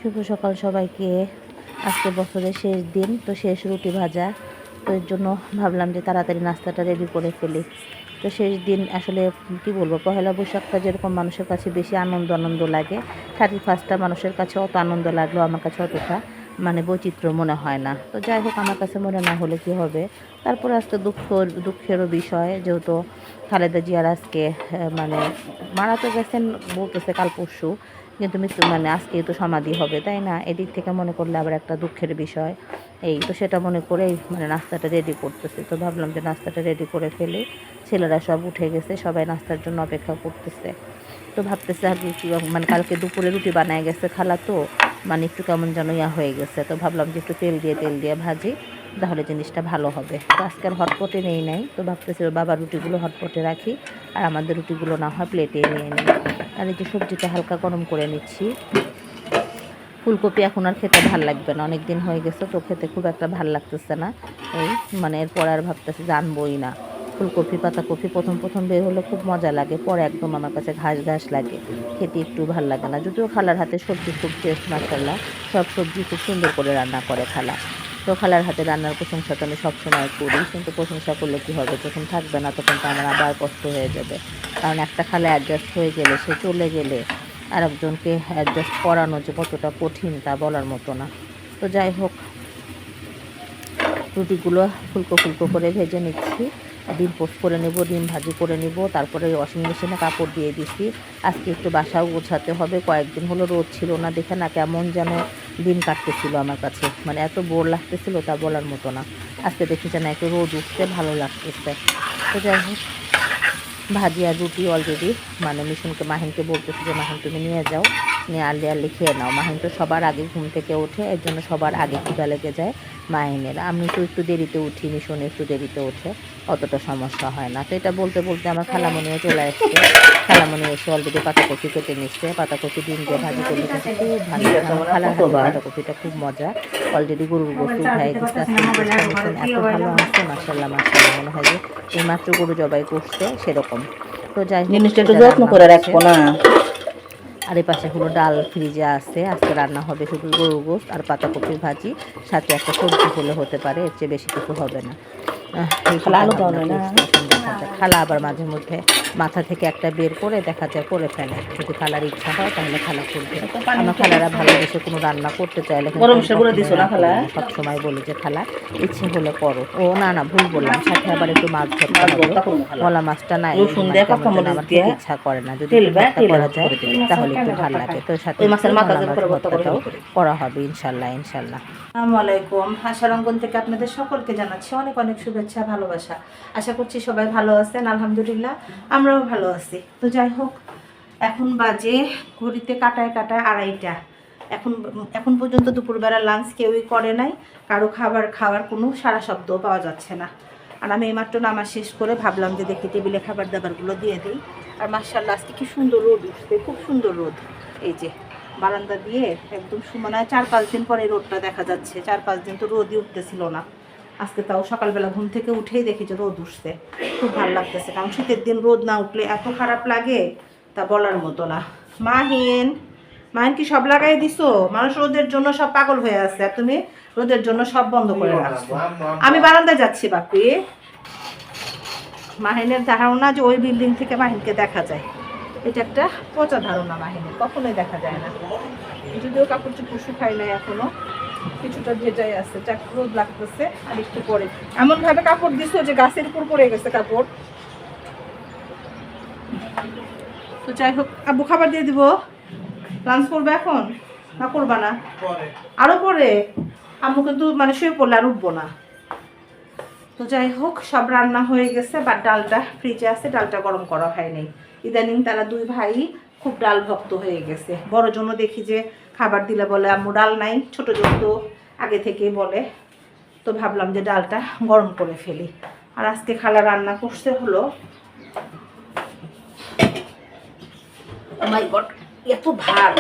শুভ সকাল সবাইকে। আজকে বছরের শেষ দিন, তো শেষ রুটি ভাজা, তো এর জন্য ভাবলাম যে তাড়াতাড়ি নাস্তাটা রেডি করে ফেলি। তো শেষ দিন আসলে কি বলবো, পহেলা বৈশাখটা যেরকম মানুষের কাছে বেশি আনন্দ লাগে, 31sta মানুষের কাছে অত আনন্দ লাগলেও আমার কাছে অতটা বৈচিত্র্য মনে হয় না। তো যাই হোক, আমার কাছে মনে না হলে কি হবে। তারপরে আজকে দুঃখেরও বিষয়, যেহেতু খালেদা জিয়ার আজকে মারা তো গেছেন বলতেছে কাল পরশু, কিন্তু মৃত্যু আজকে তো সমাধি হবে, তাই না? এদিক থেকে মনে করলে আবার একটা দুঃখের বিষয়। এই তো সেটা মনে করেই নাস্তাটা রেডি করতেছি। তো ভাবলাম যে নাস্তাটা রেডি করে ফেলি। ছেলেরা সব উঠে গেছে, সবাই নাস্তার জন্য অপেক্ষা করতেছে। তো ভাবতেছে আর কি কালকে দুপুরে রুটি বানায় গেছে খালা, তো একটু কেমন যেন হয়ে গেছে। তো ভাবলাম যে একটু তেল দিয়ে ভাজি, তাহলে জিনিসটা ভালো হবে। তো আজকে আর হটপটে নাই, তো ভাবতেছি ওর বাবার রুটিগুলো হটপটে রাখি, আর আমাদের রুটিগুলো না হয় প্লেটে নিয়ে নিই। আর এই যে সবজিটা হালকা গরম করে নিচ্ছি। ফুলকপি এখন আর খেতে ভাল লাগবে না, অনেক দিন হয়ে গেছে, তো খেতে খুব একটা ভাল লাগতেছে না। এই এরপর আর ভাবতেছি জানবই না। ফুলকপি পাতাকপি প্রথম বের হলে খুব মজা লাগে, পরে একদম আমার কাছে ঘাস লাগে, খেতে একটু ভাল লাগে না। যদিও খালার হাতে সবজি খুব টেস্ট, মাশাআল্লাহ, সব সবজি খুব সুন্দর করে রান্না করে খালা। তো খালার হাতে রান্নার প্রশংসা তো আমি সবসময় করি, কিন্তু প্রশংসা করলে কী হবে, যখন থাকবে না তখন তো আমার আবার কষ্ট হয়ে যাবে। কারণ একটা খালা অ্যাডজাস্ট হয়ে গেলে, সে চলে গেলে আর একজনকে অ্যাডজাস্ট করানো যে কতটা কঠিন তা বলার মতো না। তো যাই হোক, রুটিগুলো ফুলকো করে ভেজে নিচ্ছি। ডিম পোস্ট করে নেব, ডিম ভাজি করে নেব, তারপরে ওয়াশিং মেশিনে কাপড় দিয়ে দিচ্ছি। আজকে একটু বাসাও গোছাতে হবে, কয়েকদিন হলো রোদ ছিল না দেখে না কেমন যেন দিন কাটতেছিল আমার কাছে, এত বোর লাগতেছিল তা বলার মতো না। আজকে দেখি যেন একটু রোদ উঠতে ভালো লাগতেছে। তো যাই হোক, ভাজি আর রুটি অলরেডি মাহিনকে বলতেছি যে মাহিন তুমি নিয়ে যাও, নিয়ে আর্লি খেয়ে নাও। মাহিন তো সবার আগে ঘুম থেকে ওঠে, এর জন্য সবার আগে ক্ষুধা লেগে যায় মাহিনের। আমি তো একটু দেরিতে উঠি, মিশনে একটু দেরিতে ওঠে, অতটা সমস্যা হয় না। তো এটা বলতে আমার খালামণিও চলে আসছে। খালামণি এসে অলরেডি পাতাকপি কেটে নিচ্ছে, পাতাকপি ডিম দিয়ে ভাজি করলে কিন্তু খুব ভালো। আমার খালার হাতে পাতাকপিটা খুব মজা। অলরেডি গরুর গোশত উঠায় দিচ্ছে, এত ভালো আসছে, মাশাআল্লাহ মনে হয় যে এইমাত্র গরু জবাই করছে সেরকম। তো যাই হোক, জিনিসটা একটু যত্ন করে রাখবো না। আর এই পাশে হলো ডাল ফ্রিজে আছে, আজকে রান্না হবে শুধু গরুর গোশত আর পাতাকপি ভাজি, সাথে একটা সবজি হলে হতে পারে, এর চেয়ে বেশি কিছু হবে না। খালা আবার মাঝে মধ্যে মাথা থেকে একটা বের করে দেখা যায় করে ফেলে, যদি খালার ইচ্ছা হয় তাহলে খালা করবে। আমার খালারা ভালোবেসে কোনো রান্না করতে চাইলে সবসময় বলি যে খালা ইচ্ছে হলে করো। ও না ভুল বললাম, সাথে আবার একটু মাছ ধরতে হবে, মলা মাছটা না আমার খুব ইচ্ছা করে না, যদি ভর্তা করা যায় তাহলে একটু ভালো লাগে। তো সাথে ভর্তাটাও করা হবে ইনশাল্লাহ। আসসালামু আলাইকুম, আশারঙ্গন থেকে আপনাদের সকলকে জানাচ্ছি অনেক অনেক শুভেচ্ছা, ভালোবাসা। আশা করছি সবাই ভালো আছেন, আলহামদুলিল্লাহ আমরাও ভালো আছি। তো যাই হোক, এখন বাজে ঘড়িতে কাটায় 2:30। এখন পর্যন্ত দুপুরবেলা লাঞ্চ কেউই করে নাই, কারো খাওয়ার কোনো সারা শব্দও পাওয়া যাচ্ছে না। আর আমি এইমাত্র নামাজ শেষ করে ভাবলাম যে দেখি টেবিলে খাবার দাবারগুলো দিয়ে দিই। আর মাশাআল্লাহ আজকে কি সুন্দর রোদ উঠছে, খুব সুন্দর রোদ। এই যে বারান্দা দিয়ে একদম 4-5 দিন পরে রোদটা দেখা যাচ্ছে। 4-5 দিন তো রোদই উঠতেছিল না, আজকে তাও সকালবেলা ঘুম থেকে উঠেই দেখি যে রোদ উঠছে, খুব ভালো লাগতেছে। কারণ শীতের দিন রোদ না উঠলে এত খারাপ লাগে তা বলার মতো না। মাহিন কি সব লাগাই দিছো? মানুষ রোদের জন্য সব পাগল হয়ে আছে, আর তুমি রোদের জন্য সব বন্ধ করে রাখছো। আমি বারান্দায় যাচ্ছি বাপি। মাহিনের ধারণা যে ওই বিল্ডিং থেকে মাহিনকে দেখা যায়, এটা একটা পচা ধারণা। মাহিনের কখনোই দেখা যায় না, যদিও কাপড় চোপড় শুকাই নাই এখনো, কিছুটা ভেজাই আছে, রোদ লাগতেছে। আর একটু পরে এমন ভাবে কাপড় দিছো যে গাছের উপর পড়ে গেছে কাপড়। তো যাই হোক, আব্বু খাবার দিয়ে দিব। লাঞ্চ করবে এখন না করবা না? আরো পরে আম্মু কিন্তু শুয়ে পড়লে আর উঠবো না। তো যাই হোক, সব রান্না হয়ে গেছে, বাট ডালটা ফ্রিজে আছে, ডালটা গরম করা হয় নাই। ইদানিং তারা দুই ভাই খুব ডাল ভক্ত হয়ে গেছে। বড় জন্য দেখি যে খাবার দিলে বলে আম্মু ডাল নাই, ছোট জন তো আগে থেকেই বলে। তো ভাবলাম যে ডালটা গরম করে ফেলি। আর আজকে খালা রান্না করতে হলো, ও মাই গড এত ভাত,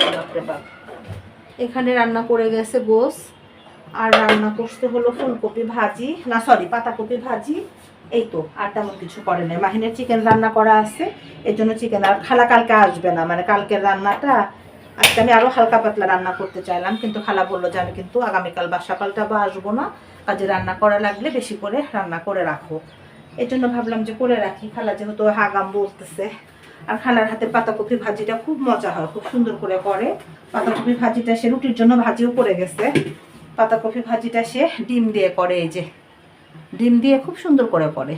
এখানে রান্না করে গেছে গোস, আর রান্না করতে হলো ফুলকপি ভাজি, না সরি পাতাকপি ভাজি। এই তো, আর তেমন কিছু করে নাই। মাহিনের চিকেন রান্না করা আছে, এর জন্য চিকেন। আর খালা কালকে আসবে না, কালকের রান্নাটা আজকে আমি আরও হালকা পাতলা রান্না করতে চাইলাম, কিন্তু খালা বললো যে আমি কিন্তু আগামীকাল বাসা পাল্টাবো, আসবো না, কাজে রান্না করা লাগলে বেশি করে রান্না করে রাখো। এই জন্য ভাবলাম যে করে রাখি। খালা যেহেতু হাগাম বলতেছে। আর খালার হাতের পাতাকপি ভাজিটা খুব মজা হয়, খুব সুন্দর করে করে পাতাকপি ভাজিটা। সে রুটির জন্য ভাজিও করে গেছে। পাতাকপি ভাজিটা সে ডিম দিয়ে করে, এই যে ডিম দিয়ে খুব সুন্দর করে করে।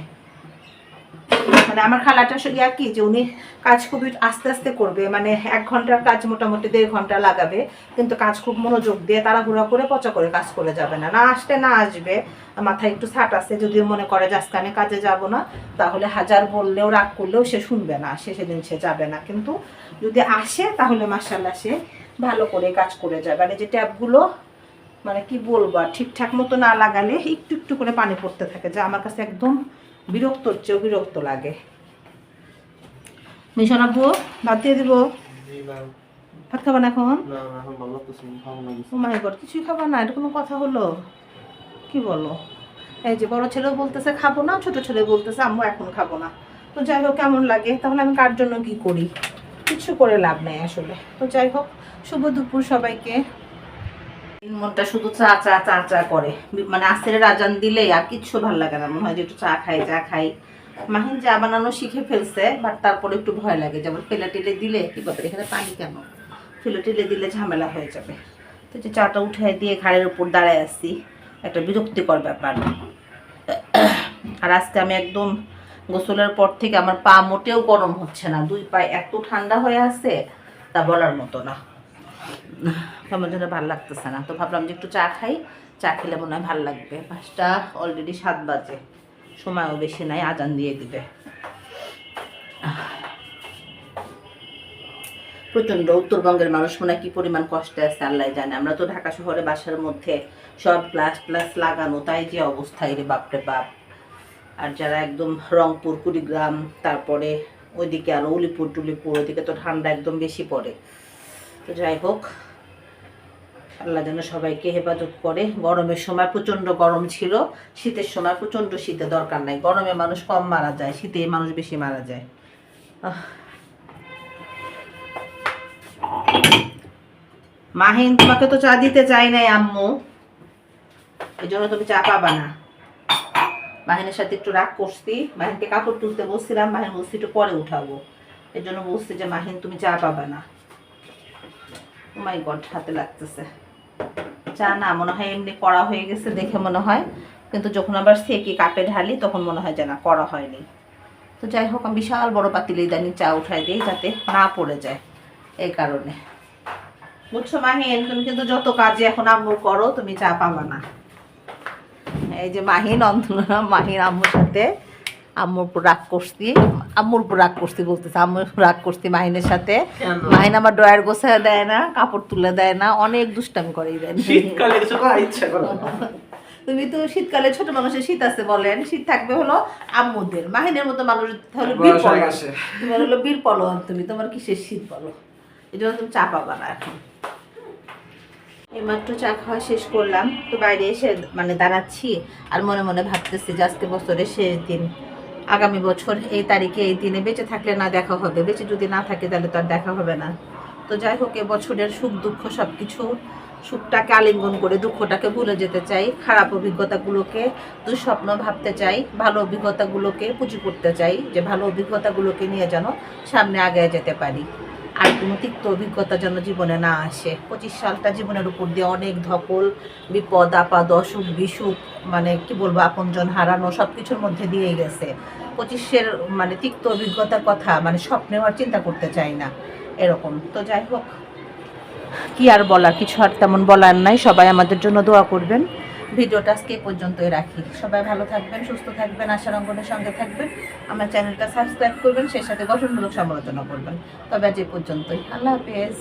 মানে আমার খালাটা ইয়া কি যে উনি কাজ খুবই আস্তে আস্তে করবে, মানে 1 ঘন্টার কাজ মোটামুটি 1.5 ঘন্টা লাগাবে, কিন্তু কাজ খুব মনোযোগ দিয়ে তাড়াহুড়া করে পচা করে কাজ করে যাবে না। না আসলে না আসবে, মাথায় একটু ছাট আছে, যদিও মনে করে যে আজকে আমি কাজে যাব না, তাহলে হাজার বললেও রাগ করলেও সে শুনবে না, সে সেদিন সে যাবে না। কিন্তু যদি আসে তাহলে মাশাআল্লাহ সে ভালো করে কাজ করে যাবে। আর এই যে ট্যাপগুলো মানে কি বলবো, আর ঠিকঠাক মতো না লাগালে একটু একটু করে পানি পড়তে থাকে, যা আমার কাছে একদম বিরক্তর চেয়েও বিরক্ত লাগে। মিশন আপু ভাত দিয়ে দিব? ভাত খাবা না এখন? ও মাই গড, কিছুই খাবা না? এটা কোনো কথা হলো? কি বলো? এই যে বড় ছেলেও বলতেছে খাবো না, ছোট ছেলে বলতেছে আম্মু এখন খাবো না। তো যাই হোক, কেমন লাগে তাহলে? আমি কার জন্য কি করি? কিছু করে লাভ নেই আসলে। তো যাই হোক, শুভ দুপুর সবাইকে। মনটা শুধু চা চা চা চা করে, মানে আসরের আজান দিলেই আর কিচ্ছু ভালো লাগে না, মনে হয় যে একটু চা খাই চা খাই। মাহিন চা বানানো শিখে ফেলছে, বাট তারপরে একটু ভয় লাগে, যেমন ফেলে টেলে দিলে কি বলতে, এখানে পানি কেন, ফেলে টেলে দিলে ঝামেলা হয়ে যাবে। তো যে চাটা উঠে দিয়ে ঘাড়ের উপর দাঁড়ায় আসছি, একটা বিরক্তিকর ব্যাপার। আর আজকে আমি একদম গোসলের পর থেকে আমার পা মোটেও গরম হচ্ছে না, 2 পায়ে এত ঠান্ডা হয়ে আছে তা বলার মতো না। কেমন যেন ভালো লাগতেছে না। তো ভাবলাম যে একটু চা খাই, চা খেলে মনে হয় ভালো লাগবে। 5টা অলরেডি 7 বাজে, সময়ও বেশি নাই, আজান দিয়ে দিবে। প্রচণ্ড উত্তরবঙ্গের মানুষ মনে হয় কি পরিমাণ কষ্টে আছে আল্লাহ জানে। আমরা তো ঢাকা শহরে বাসার মধ্যে সব গ্লাস প্লাস লাগানো, তাই যে অবস্থা রে বাপরে বাপ। আর যারা একদম রংপুর, কুড়িগ্রাম, তারপরে ওইদিকে আরও উলিপুর টুলিপুর, ওইদিকে তো ঠান্ডা একদম বেশি পড়ে। তো যাই হোক, আল্লাহ যেন সবাইকে হেফাজত করে। গরমের সময় প্রচণ্ড গরম ছিল, শীতের সময় প্রচণ্ড শীতে দরকার নাই। গরমে মানুষ কম মারা যায়, শীতে মানুষ বেশি মারা যায়। মাহিন, তোমাকে তো চা দিতে চাই নাই আম্মু, এই জন্য তুমি চা পাবা না। মাহিনের সাথে একটু রাগ করছি, মাহিনকে কাপড় তুলতে বলছিলাম, মাহিন বলছি একটু পরে উঠাবো, এর জন্য বলছি যে মাহিন তুমি চা পাবা না। ও মাই গড, হাতে লাগতেছে। চা না মনে হয় এমনি করা হয়ে গেছে দেখে মনে হয়, কিন্তু যখন আবার সেকি কাপে ঢালি তখন মনে হয় যে না, করা হয়নি। তো যাই হোক, আমি বিশাল বড় পাতিলে ইদানিং চা উঠাই দিই যাতে না পড়ে যায়, এই কারণে। বুঝছো মাহিন, তুমি কিন্তু যত কাজে এখন আম্মু করো, তুমি চা পাবা না। এই যে মাহিন মাহিন আম্মুর সাথে, আম্মুর উপর রাগ করছি, আম্মুর উপর রাগ করছি বলতেছে, আম্মুর রাগ করছি মাহিনের সাথে। মাহিন আমার ড্রয়ার গোছায় দেয় না, কাপড় তুলে দেয় না, অনেক দুষ্টামি করে দেয়। তুমি তো শীতকালে ছোট মানুষের শীত আছে বলেন, শীত থাকবে হলো আম্মুদের। মাহিনের মতো মানুষ তাহলে বীর পলন, তোমার হলো বীর পলন, তুমি তোমার কিসের শীত বলো? এই জন্য তুমি চা পাবা না এখন। এইমাত্র চা খাওয়া শেষ করলাম, তো বাইরে এসে মানে দাঁড়াচ্ছি আর মনে মনে ভাবতেছি যে আজকে বছরের শেষ দিন, আগামী বছর এই তারিখে এই দিনে বেঁচে থাকলে না দেখা হবে, বেঁচে যদি না থাকে তাহলে তো আর দেখা হবে না। তো যাই হোক, এ বছরের সুখ দুঃখ সব কিছু, সুখটাকে আলিঙ্গন করে দুঃখটাকে ভুলে যেতে চাই, খারাপ অভিজ্ঞতাগুলোকে দুঃস্বপ্ন ভাবতে চাই, ভালো অভিজ্ঞতাগুলোকে পুঁজি করতে চাই, যে ভালো অভিজ্ঞতাগুলোকে নিয়ে যেন সামনে আগে যেতে পারি, আর কোনো তিক্ত অভিজ্ঞতা যেন জীবনে না আসে। 25 সালটা জীবনের উপর দিয়ে অনেক ধকল, বিপদ আপদ, অসুখ বিসুখ, মানে কি বলবো, আপনজন হারানো, সব কিছুর মধ্যে দিয়ে গেছে। 25-এর মানে তিক্ত অভিজ্ঞতার কথা মানে স্বপ্নেও আর চিন্তা করতে চাই না, এরকম। তো যাই হোক, কি আর বলার, কিছু আর তেমন বলার নাই। সবাই আমাদের জন্য দোয়া করবেন। ভিডিওটা আজকে এই পর্যন্তই রাখি। সবাই ভালো থাকবেন, সুস্থ থাকবেন, আশার অঙ্গনের সঙ্গে থাকবেন, আমার চ্যানেলটা সাবস্ক্রাইব করবেন, সেই সাথে গঠনমূলক সমালোচনা করবেন। তবে আজ এই পর্যন্তই, আল্লাহ হাফেজ।